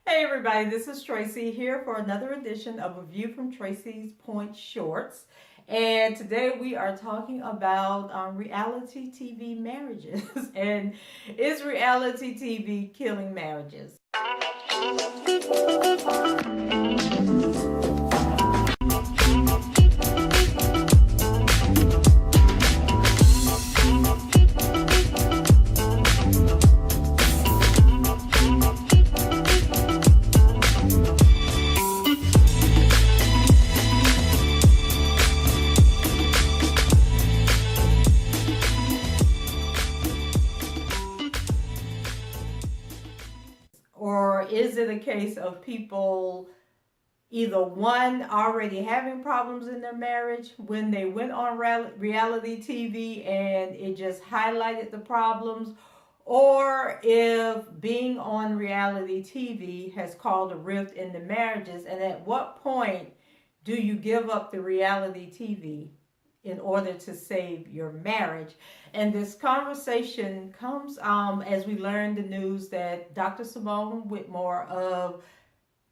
Hey everybody, this is Tracy here for another edition of A View from Tracy's Point Shorts. And today we are talking about reality TV marriages. And is reality TV killing marriages? Or is it a case of people either one already having problems in their marriage when they went on reality TV and it just highlighted the problems, or if being on reality TV has caused a rift in the marriages, and at what point do you give up the reality TV in order to save your marriage? And this conversation comes as we learned the news that Dr. Simone Whitmore of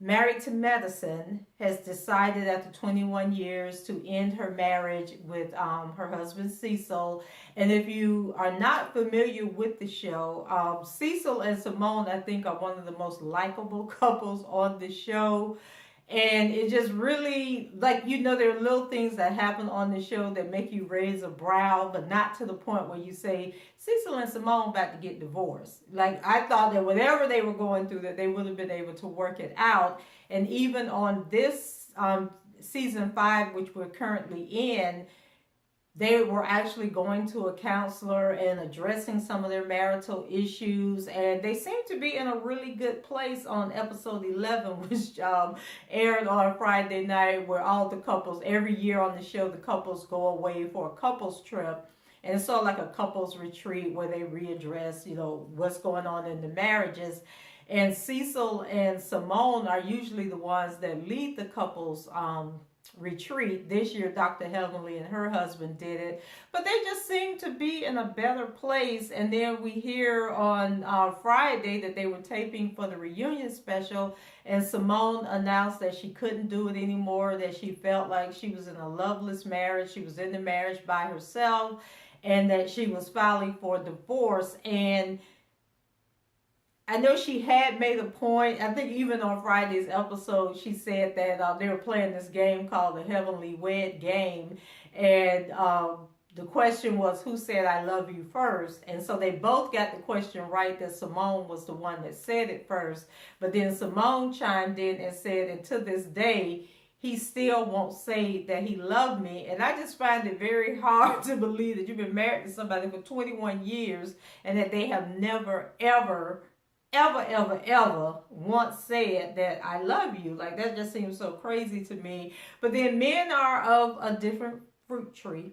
Married to Medicine has decided after 21 years to end her marriage with her husband Cecil. And if you are not familiar with the show, Cecil and Simone, I think, are one of the most likable couples on the show. And it just really, there are little things that happen on the show that make you raise a brow, but not to the point where you say, Cecil and Simone about to get divorced. Like, I thought that whatever they were going through, that they would have been able to work it out. And even on this season 5, which we're currently in, they were actually going to a counselor and addressing some of their marital issues, and they seem to be in a really good place on episode 11, which aired on Friday night, where all the couples, every year on the show, the couples go away for a couples trip, and it's sort of like a couples retreat where they readdress, what's going on in the marriages. And Cecil and Simone are usually the ones that lead the couples retreat. This year Dr. Heavenly and her husband did it, but they just seem to be in a better place. And then we hear on Friday that they were taping for the reunion special, and Simone announced that she couldn't do it anymore, that she felt like she was in a loveless marriage, she was in the marriage by herself, and that she was filing for divorce. And I know she had made a point, I think even on Friday's episode, she said that they were playing this game called the Heavenly Wed game. And the question was, who said I love you first? And so they both got the question right, that Simone was the one that said it first. But then Simone chimed in and said, and to this day, he still won't say that he loved me. And I just find it very hard to believe that you've been married to somebody for 21 years and that they have never, ever once said that I love you. Like, that just seems so crazy to me. But then men are of a different fruit tree.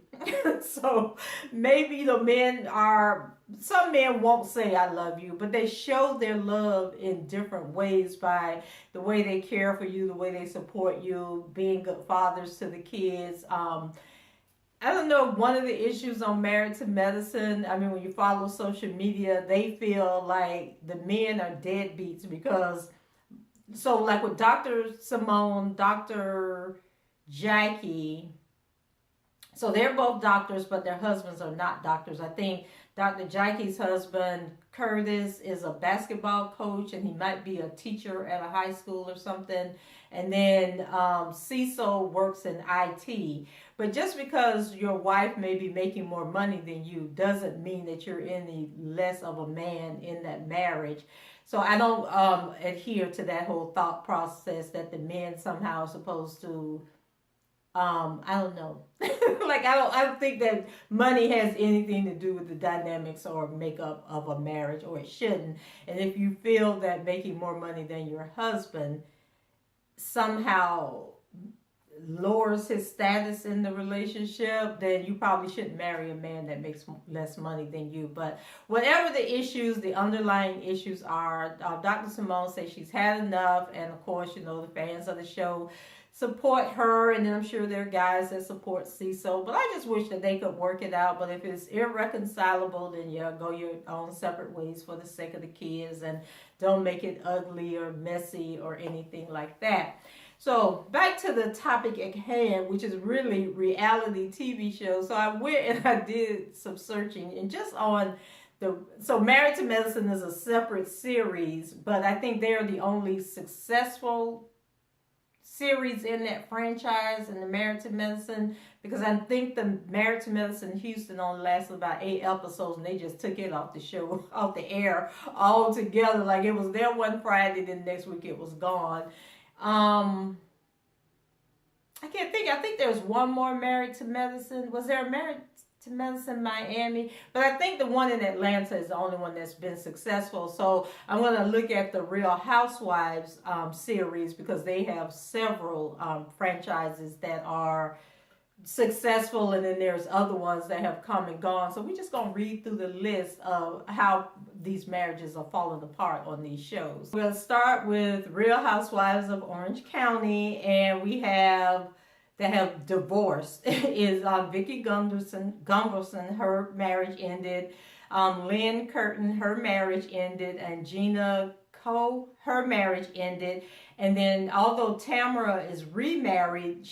So maybe some men won't say I love you, but they show their love in different ways, by the way they care for you, the way they support you, being good fathers to the kids. I don't know, one of the issues on Married to Medicine, I mean, when you follow social media, they feel like the men are deadbeats because, so like with Dr. Simone, Dr. Jackie, so they're both doctors, but their husbands are not doctors. I think Dr. Jackie's husband, Curtis, is a basketball coach, and he might be a teacher at a high school or something. And then Cecil works in IT. But just because your wife may be making more money than you doesn't mean that you're any less of a man in that marriage. So I don't adhere to that whole thought process that the men somehow are supposed to, I don't know. Like, I don't think that money has anything to do with the dynamics or makeup of a marriage, or it shouldn't. And if you feel that making more money than your husband somehow lowers his status in the relationship, then you probably shouldn't marry a man that makes less money than you. But whatever the issues, the underlying issues are, Dr. Simone says she's had enough. And of course, the fans of the show support her, and then I'm sure there are guys that support Cecil. But I just wish that they could work it out. But if it's irreconcilable, then yeah, go your own separate ways for the sake of the kids, and don't make it ugly or messy or anything like that. So back to the topic at hand, which is really reality TV shows. So I went and I did some searching, and just on so Married to Medicine is a separate series, but I think they're the only successful series in that franchise in the Married to Medicine, because I think the Married to Medicine Houston only lasted about 8 episodes, and they just took it off the show, off the air altogether. Like, it was there one Friday, then next week it was gone. I can't think. I think there's one more Married to Medicine. Was there a Married to Medicine Miami? But I think the one in Atlanta is the only one that's been successful. So I'm going to look at the Real Housewives series, because they have several franchises that are successful, and then there's other ones that have come and gone. So we're just going to read through the list of how these marriages are falling apart on these shows. We'll start with Real Housewives of Orange County, and we have that have divorced is Vicki Gunvalson, her marriage ended. Lynn Curtin, her marriage ended, and Gina Cole, her marriage ended. And then, although Tamara is remarried,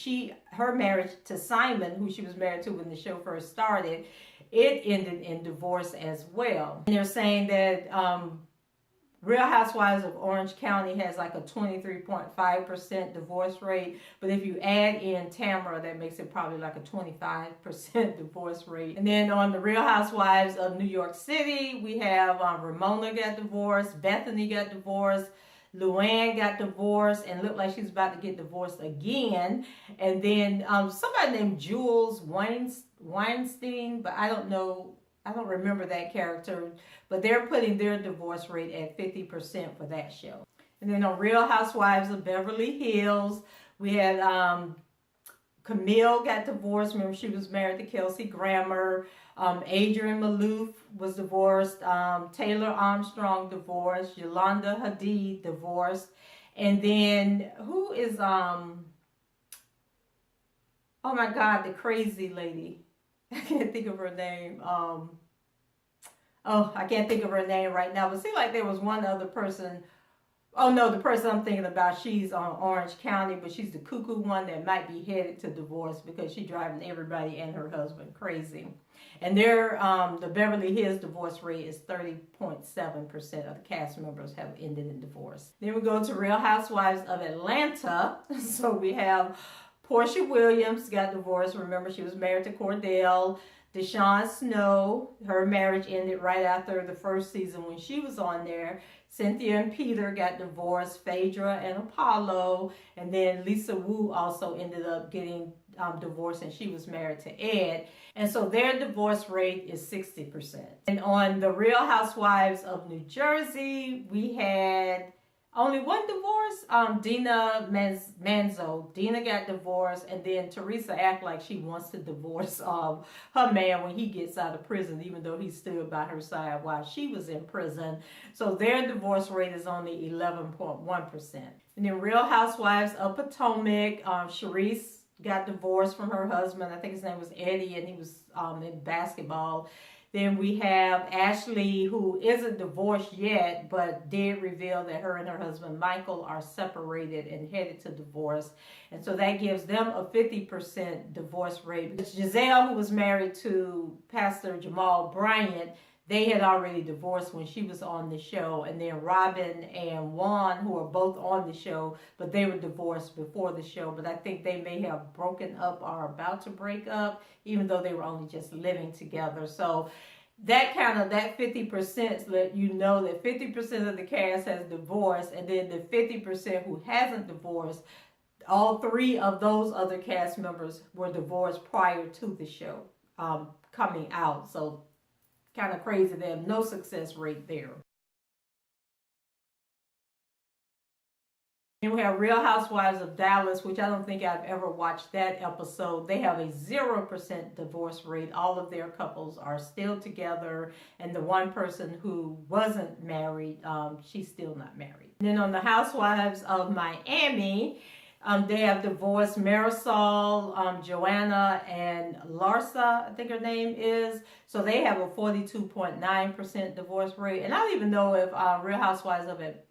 her marriage to Simon, who she was married to when the show first started, it ended in divorce as well. And they're saying that Real Housewives of Orange County has like a 23.5% divorce rate, but if you add in Tamara, that makes it probably like a 25% divorce rate. And then on the Real Housewives of New York City, we have Ramona got divorced, Bethany got divorced, Luann got divorced and looked like she's about to get divorced again. And then somebody named Jules Weinstein, but I don't remember that character, but they're putting their divorce rate at 50% for that show. And then on Real Housewives of Beverly Hills, we had Camille got divorced. Remember, she was married to Kelsey Grammer. Adrian Malouf was divorced. Taylor Armstrong divorced. Yolanda Hadid divorced. And then who is, oh my God, the crazy lady. I can't think of her name. I can't think of her name right now. But it seemed like there was one other person. Oh no, the person I'm thinking about, she's on Orange County, but she's the cuckoo one that might be headed to divorce because she's driving everybody and her husband crazy. And the Beverly Hills divorce rate is 30.7% of the cast members have ended in divorce. Then we go to Real Housewives of Atlanta. So we have Portia Williams got divorced. Remember, she was married to Cordell. Deshawn Snow, her marriage ended right after the first season when she was on there. Cynthia and Peter got divorced. Phaedra and Apollo. And then Lisa Wu also ended up getting divorced, and she was married to Ed. And so their divorce rate is 60%. And on the Real Housewives of New Jersey, we had only one divorce, Dina Manzo. Dina got divorced, and then Teresa act like she wants to divorce her man when he gets out of prison, even though he stood by her side while she was in prison. So their divorce rate is only 11.1%. And then Real Housewives of Potomac, Sharice got divorced from her husband. I think his name was Eddie, and he was in basketball. Then we have Ashley, who isn't divorced yet, but did reveal that her and her husband Michael are separated and headed to divorce. And so that gives them a 50% divorce rate. Giselle, who was married to Pastor Jamal Bryant, they had already divorced when she was on the show. And then Robin and Juan, who are both on the show, but they were divorced before the show. But I think they may have broken up or are about to break up, even though they were only just living together. So that 50% let you know that 50% of the cast has divorced, and then the 50% who hasn't divorced, all 3 of those other cast members were divorced prior to the show coming out. So kind of crazy. They have no success rate there. And we have Real Housewives of Dallas, which I don't think I've ever watched that episode. They have a 0% divorce rate. All of their couples are still together. And the one person who wasn't married, she's still not married. And then on the Housewives of Miami, They have divorced Marisol, Joanna, and Larsa, I think her name is. So they have a 42.9% divorce rate. And I don't even know if Real Housewives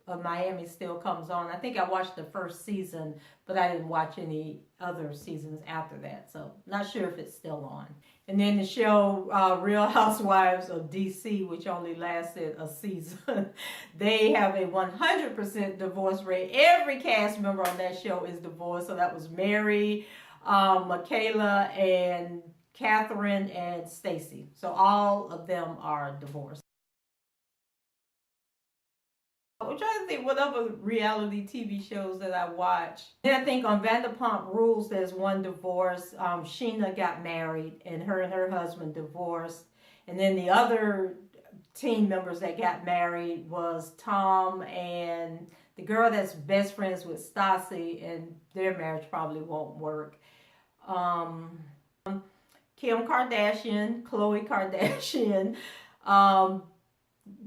of Miami still comes on. I think I watched the first season, but I didn't watch any other seasons after that. So not sure if it's still on. And then the show Real Housewives of DC, which only lasted a season, they have a 100% divorce rate. Every cast member on that show is divorced. So that was Mary, Michaela, and Catherine, and Stacy. So all of them are divorced. I'm trying to think what other reality TV shows that I watch. Then I think on Vanderpump Rules, there's one divorce. Sheena got married, and her husband divorced. And then the other team members that got married was Tom and the girl that's best friends with Stassi, and their marriage probably won't work. Kim Kardashian, Khloe Kardashian,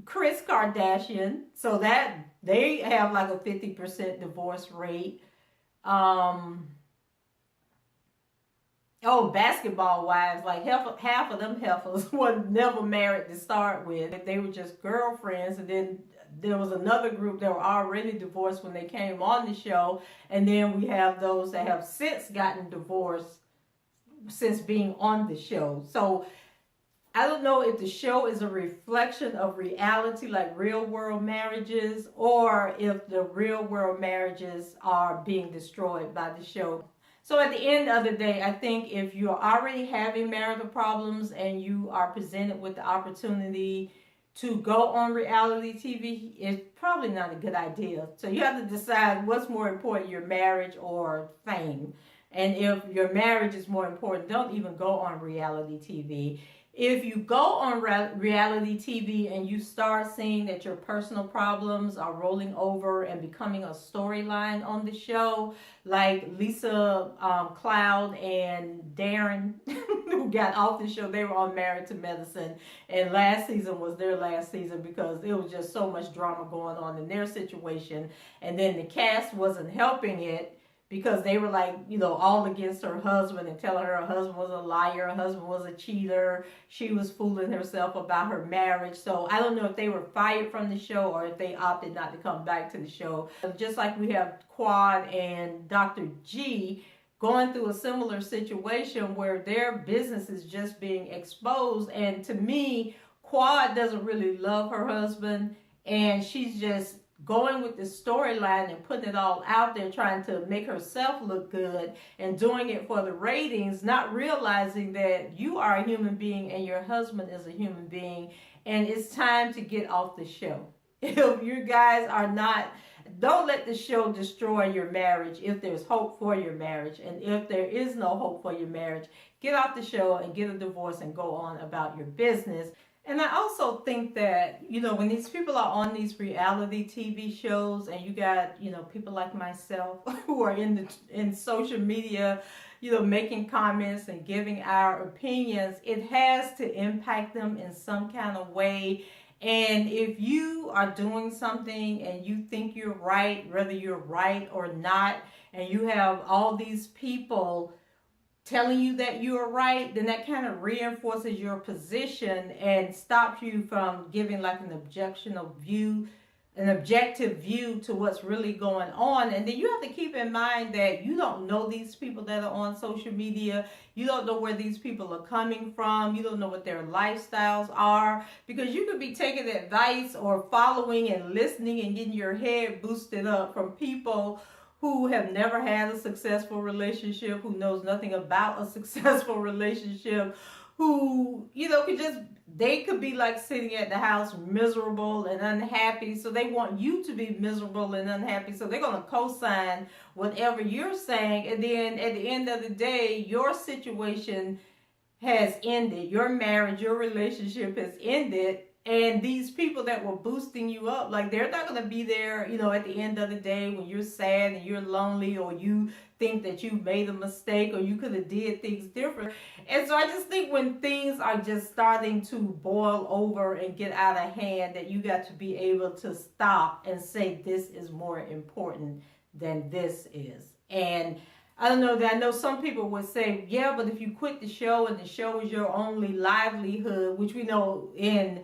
Kris Kardashian, so that they have like a 50% divorce rate. Oh, Basketball Wives, like half of them heifers were never married to start with. They were just girlfriends, and then there was another group that were already divorced when they came on the show, and then we have those that have since gotten divorced since being on the show. So I don't know if the show is a reflection of reality, like real world marriages, or if the real world marriages are being destroyed by the show. So at the end of the day, I think if you're already having marital problems and you are presented with the opportunity to go on reality TV, it's probably not a good idea. So you have to decide what's more important, your marriage or fame. And if your marriage is more important, don't even go on reality TV. If you go on reality TV and you start seeing that your personal problems are rolling over and becoming a storyline on the show, like Lisa Cloud and Darren, who got off the show, they were on Married to Medicine, and last season was their last season because it was just so much drama going on in their situation, and then the cast wasn't helping it, because they were like, all against her husband and telling her husband was a liar, her husband was a cheater, she was fooling herself about her marriage. So I don't know if they were fired from the show or if they opted not to come back to the show. Just like we have Quad and Dr. G going through a similar situation where their business is just being exposed. And to me, Quad doesn't really love her husband, and she's just going with the storyline and putting it all out there, trying to make herself look good and doing it for the ratings, not realizing that you are a human being and your husband is a human being, and it's time to get off the show. If you guys are not, don't let the show destroy your marriage if there's hope for your marriage. And if there is no hope for your marriage, get off the show and get a divorce and go on about your business. And I also think that, when these people are on these reality TV shows and you got, people like myself who are in social media, making comments and giving our opinions, it has to impact them in some kind of way. And if you are doing something and you think you're right, whether you're right or not, and you have all these people telling you that you're right, then that kind of reinforces your position and stops you from giving like an objective view to what's really going on. And then you have to keep in mind that you don't know these people that are on social media. You don't know where these people are coming from. You don't know what their lifestyles are, because you could be taking advice or following and listening and getting your head boosted up from people who have never had a successful relationship, who knows nothing about a successful relationship, who, they could be like sitting at the house miserable and unhappy. So they want you to be miserable and unhappy. So they're going to co-sign whatever you're saying. And then at the end of the day, your situation has ended. Your marriage, your relationship has ended. And these people that were boosting you up, like, they're not going to be there, at the end of the day when you're sad and you're lonely, or you think that you made a mistake or you could have did things different. And so I just think when things are just starting to boil over and get out of hand, that you got to be able to stop and say, this is more important than this is. And I don't know, that I know some people would say, yeah, but if you quit the show and the show is your only livelihood, which we know in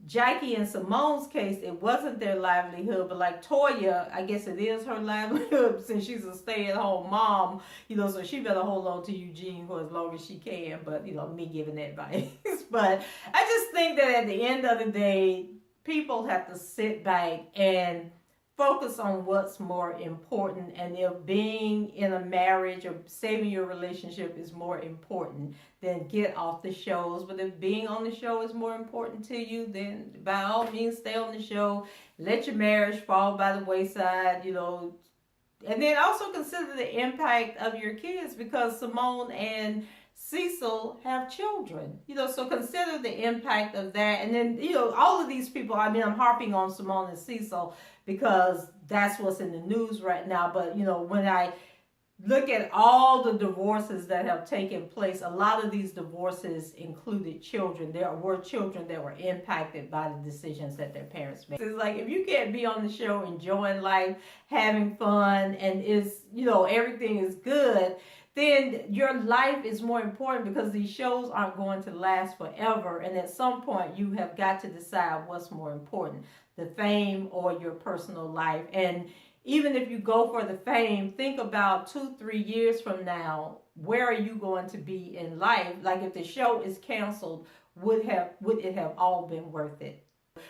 Jackie and Simone's case, it wasn't their livelihood, but like Toya, I guess it is her livelihood since she's a stay-at-home mom, so she better hold on to Eugene for as long as she can, but, me giving that advice. But I just think that at the end of the day, people have to sit back and focus on what's more important, and if being in a marriage or saving your relationship is more important, then get off the shows. But if being on the show is more important to you, then by all means stay on the show. Let your marriage fall by the wayside, and then also consider the impact of your kids, because Simone and Cecil have children, so consider the impact of that. And then, all of these people, I'm harping on Simone and Cecil because that's what's in the news right now. But, when I look at all the divorces that have taken place, a lot of these divorces included children. There were children that were impacted by the decisions that their parents made. It's like, if you can't be on the show enjoying life, having fun, and everything is good, then your life is more important, because these shows aren't going to last forever. And at some point, you have got to decide what's more important, the fame or your personal life. And even if you go for the fame, think about 2-3 years from now, where are you going to be in life? Like, if the show is canceled, would it have all been worth it?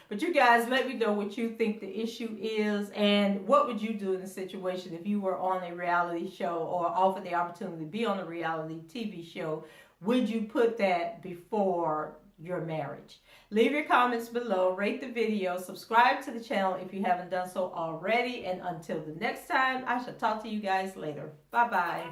But you guys, let me know what you think the issue is, and what would you do in the situation if you were on a reality show or offered the opportunity to be on a reality TV show? Would you put that before your marriage? Leave your comments below, rate the video, subscribe to the channel if you haven't done so already, and until the next time, I shall talk to you guys later. Bye-bye.